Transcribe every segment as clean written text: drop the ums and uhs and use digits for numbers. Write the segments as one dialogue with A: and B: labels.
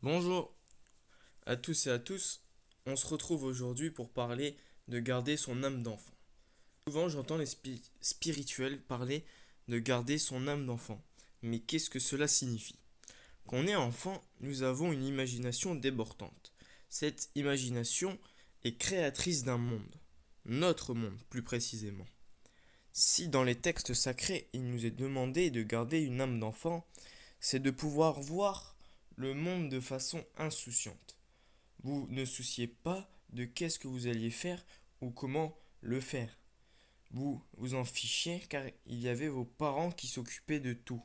A: Bonjour à tous et à tous, on se retrouve aujourd'hui pour parler de garder son âme d'enfant. Souvent j'entends les spirituels parler de garder son âme d'enfant, mais qu'est-ce que cela signifie? Quand on est enfant, nous avons une imagination débordante. Cette imagination est créatrice d'un monde, notre monde plus précisément. Si dans les textes sacrés il nous est demandé de garder une âme d'enfant, c'est de pouvoir voir le monde de façon insouciante. Vous ne souciez pas de qu'est-ce que vous alliez faire ou comment le faire. Vous vous en fichiez car il y avait vos parents qui s'occupaient de tout.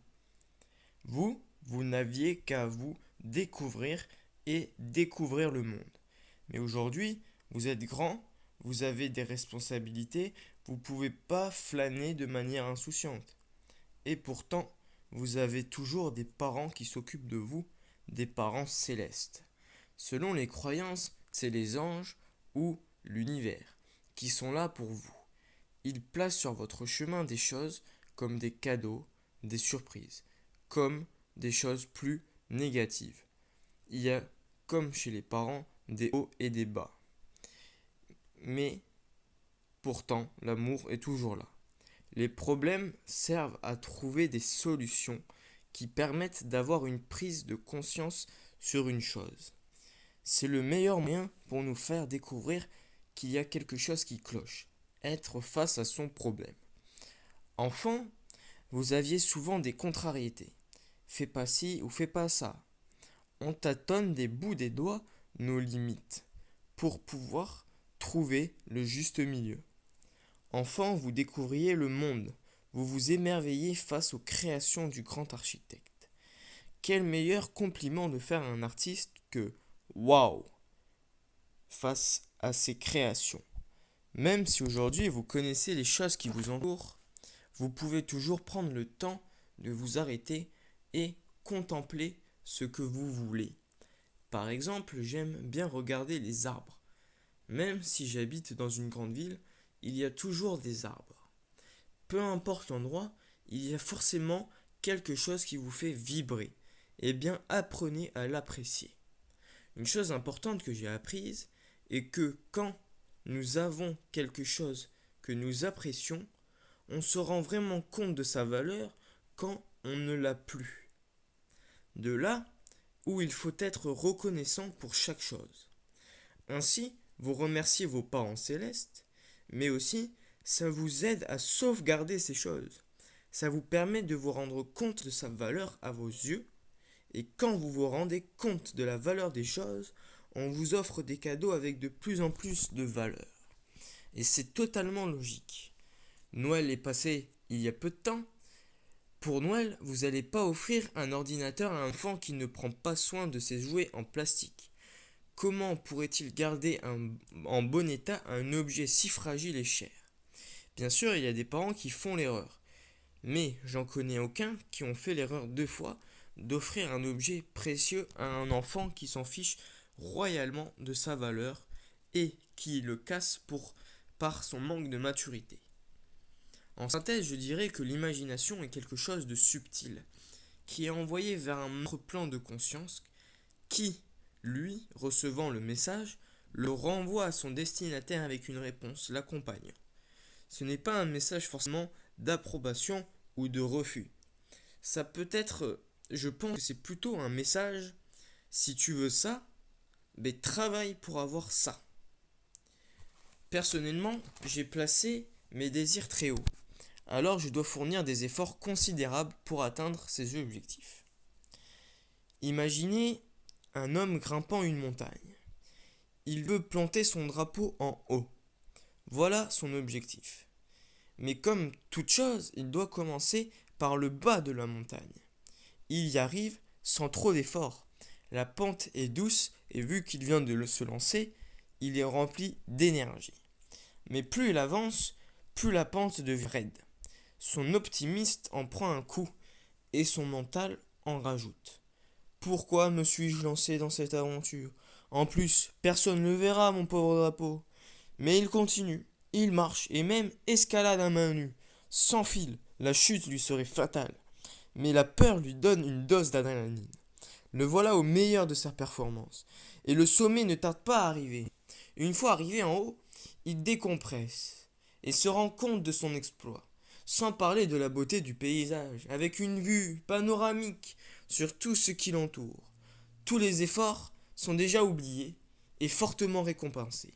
A: Vous n'aviez qu'à vous découvrir et découvrir le monde. Mais aujourd'hui, vous êtes grand, vous avez des responsabilités, vous ne pouvez pas flâner de manière insouciante. Et pourtant, vous avez toujours des parents qui s'occupent de vous, des parents célestes. Selon les croyances, c'est les anges ou l'univers qui sont là pour vous. Ils placent sur votre chemin des choses comme des cadeaux, des surprises, comme des choses plus négatives. Il y a, comme chez les parents, des hauts et des bas. Mais pourtant, l'amour est toujours là. Les problèmes servent à trouver des solutions qui permettent d'avoir une prise de conscience sur une chose. C'est le meilleur moyen pour nous faire découvrir qu'il y a quelque chose qui cloche, être face à son problème. Enfant, vous aviez souvent des contrariétés. Fais pas ci ou fais pas ça. On tâtonne des bouts des doigts nos limites pour pouvoir trouver le juste milieu. Enfant, vous découvriez le monde, vous vous émerveillez face aux créations du grand architecte. Quel meilleur compliment de faire à un artiste que waouh face à ses créations. Même si aujourd'hui vous connaissez les choses qui vous entourent, vous pouvez toujours prendre le temps de vous arrêter et contempler ce que vous voulez. Par exemple, j'aime bien regarder les arbres. Même si j'habite dans une grande ville, il y a toujours des arbres. Peu importe l'endroit, il y a forcément quelque chose qui vous fait vibrer. Eh bien, apprenez à l'apprécier. Une chose importante que j'ai apprise est que quand nous avons quelque chose que nous apprécions, on se rend vraiment compte de sa valeur quand on ne l'a plus. De là où il faut être reconnaissant pour chaque chose. Ainsi, vous remerciez vos parents célestes, mais aussi ça vous aide à sauvegarder ces choses. Ça vous permet de vous rendre compte de sa valeur à vos yeux, et quand vous vous rendez compte de la valeur des choses, on vous offre des cadeaux avec de plus en plus de valeur. Et c'est totalement logique. Noël est passé il y a peu de temps. Pour Noël, vous n'allez pas offrir un ordinateur à un enfant qui ne prend pas soin de ses jouets en plastique. Comment pourrait-il garder en bon état un objet si fragile et cher? Bien sûr, il y a des parents qui font l'erreur. Mais j'en connais aucun qui ont fait l'erreur 2 fois d'offrir un objet précieux à un enfant qui s'en fiche royalement de sa valeur et qui le casse par son manque de maturité. En synthèse, je dirais que l'imagination est quelque chose de subtil, qui est envoyé vers un autre plan de conscience qui, lui, recevant le message, le renvoie à son destinataire avec une réponse l'accompagnant. Ce n'est pas un message forcément d'approbation ou de refus. Ça peut être, je pense que c'est plutôt un message, si tu veux ça, ben travaille pour avoir ça. Personnellement, j'ai placé mes désirs très haut. Alors je dois fournir des efforts considérables pour atteindre ces objectifs. Imaginez un homme grimpant une montagne. Il veut planter son drapeau en haut. Voilà son objectif. Mais comme toute chose, il doit commencer par le bas de la montagne. Il y arrive sans trop d'efforts. La pente est douce et vu qu'il vient de se lancer, il est rempli d'énergie. Mais plus il avance, plus la pente devient raide. Son optimiste en prend un coup et son mental en rajoute. Pourquoi me suis-je lancé dans cette aventure? En plus, personne ne le verra, mon pauvre drapeau. Mais il continue, il marche et même escalade à main nue. Sans fil, la chute lui serait fatale. Mais la peur lui donne une dose d'adrénaline. Le voilà au meilleur de sa performance. Et le sommet ne tarde pas à arriver. Une fois arrivé en haut, il décompresse et se rend compte de son exploit. Sans parler de la beauté du paysage, avec une vue panoramique sur tout ce qui l'entoure. Tous les efforts sont déjà oubliés et fortement récompensés.